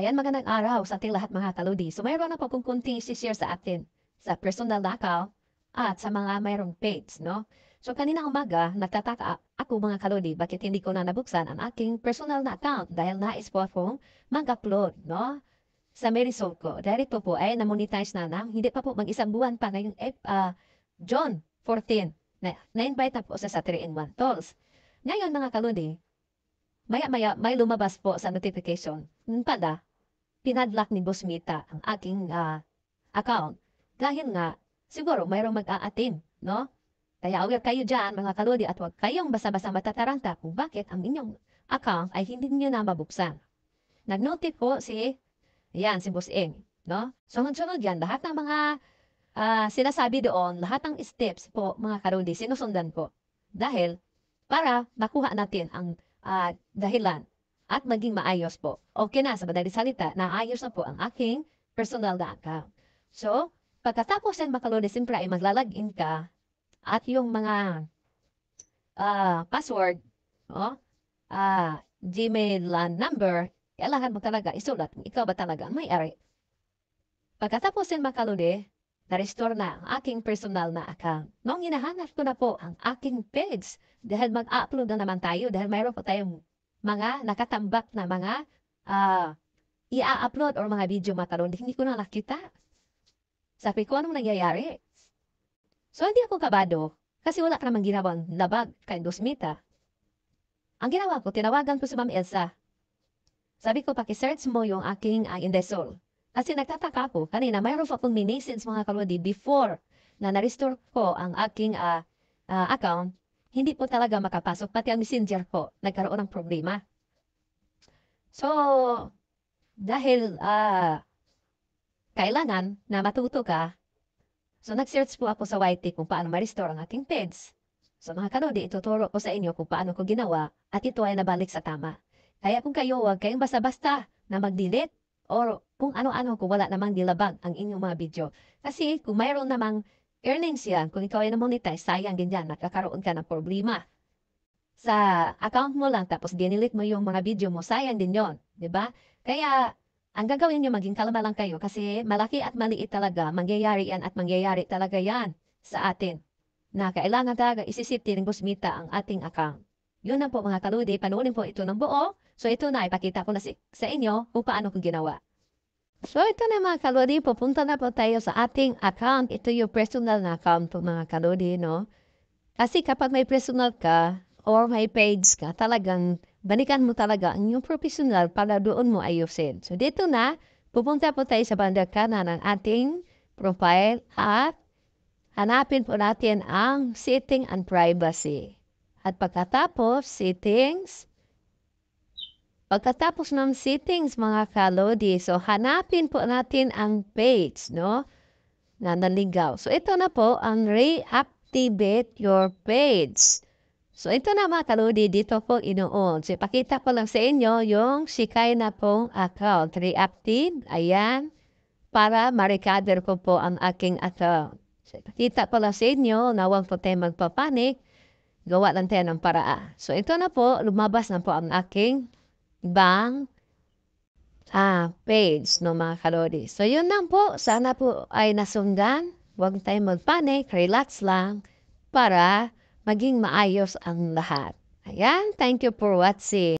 Ayan, magandang araw sa ating lahat mga kaludi. So mayroon na po kung kunting isi-share sa atin sa personal na account at sa mga mayroong page, no? So kanina umaga, nagtataka ako mga kaludi, bakit hindi ko na nabuksan ang aking personal na account dahil nais po akong mag-upload, no? Sa Merisol ko. Dahil ito po ay na-monetize na nang hindi pa po mag-isang buwan pa ngayong June 14. Na-invite na po sa 3-in-1 tolls. Ngayon mga kaludi, maya-maya may lumabas po sa notification. Pala, pinadlock ni Boss Mita ang aking account. Dahil nga, siguro mayroong mag-a-attend, no? Kaya aware kayo dyan, mga kalodi, at huwag kayong basa-basa matataranta kung bakit ang inyong account ay hindi niyo na mabuksan. Nag-note po si Boss Eng, no? Sunod-sunod yan, lahat ng mga sinasabi doon, lahat ng steps po, mga kalodi, sinusundan po. Dahil, para makuha natin ang dahilan at maging maayos po. Okay na, sa madaling salita, naayos na po ang aking personal na account. So, pagkatapos yan makalodi, siyempre ay maglalagin ka at yung mga password, Gmail number, kailangan mo talaga isulat kung ikaw ba talaga ang may-ari. Pagkatapos yan makalodi, na-restore na ang aking personal na account. Nung hinahanap ko na po ang aking page, dahil mag-upload na naman tayo, dahil mayroon po tayong mga nakatambak na mga i-upload or mga video mataron, hindi ko na nakita. Sabi ko, anong nangyayari? So, hindi ako kabado kasi wala ka namang ginawang labag kay Dosmita. Ang ginawa ko, tinawagan ko si Ma'am Elsa. Sabi ko, pakisearch mo yung aking Indesol. Kasi nagtataka ko, kanina mayroon pa akong mini-message mga kalodi before na na-restore ko ang aking account, hindi po talaga makapasok. Pati ang messenger ko, nagkaroon ng problema. So, dahil kailangan na matuto ka, so nag-search po ako sa YT kung paano ma-restore ang aking page. So mga kalodi, ituturo ko sa inyo kung paano ko ginawa at ito ay nabalik sa tama. Kaya kung kayo, huwag kayong basta-basta na mag-delete or kung ano-ano kung wala namang dilabag ang inyong mga video. Kasi kung mayroon namang earnings yan, kung ikaw ay na-monetize, sayang din yan, nakakaroon ka ng problema sa account mo lang, tapos dinilit mo yung mga video mo, sayang din yon, di ba? Kaya, ang gagawin nyo, maging kalma lang kayo, kasi malaki at maliit talaga, mangyayari yan at mangyayari talaga yan sa atin, na kailangan talaga isisipti ng Busmita ang ating account. Yun na po mga kaludi, panuulin po ito ng buo. So ito na, ipakita ko na sa inyo kung paano ko ginawa. So ito na mga kaludi, pupunta na po tayo sa ating account. Ito yung personal na account po mga kaludi, no? Kasi kapag may personal ka or may page ka, talagang balikan mo talaga ang yung professional para doon mo ayusin. So dito na, pupunta po tayo sa bandang kanan ng ating profile at hanapin po natin ang setting and privacy. At pagkatapos, settings. Pagkatapos ng settings, mga kalodi, so hanapin po natin ang page, no? Na naligaw. So ito na po ang reactivate your page. So ito na mga kalodi, dito po inoon. So ipakita ko lang sa inyo yung sikay na pong account. Reactive, ayan, para ma-recover ko po ang aking account. So ipakita ko lang sa inyo na huwag po tayo magpapanik. Gawa lang tayo ng paraan. So, ito na po, lumabas na po ang aking ibang page, no mga kalodi. So, yun lang po. Sana po ay nasundan. Huwag tayo magpanik, relax lang para maging maayos ang lahat. Ayan, thank you for watching.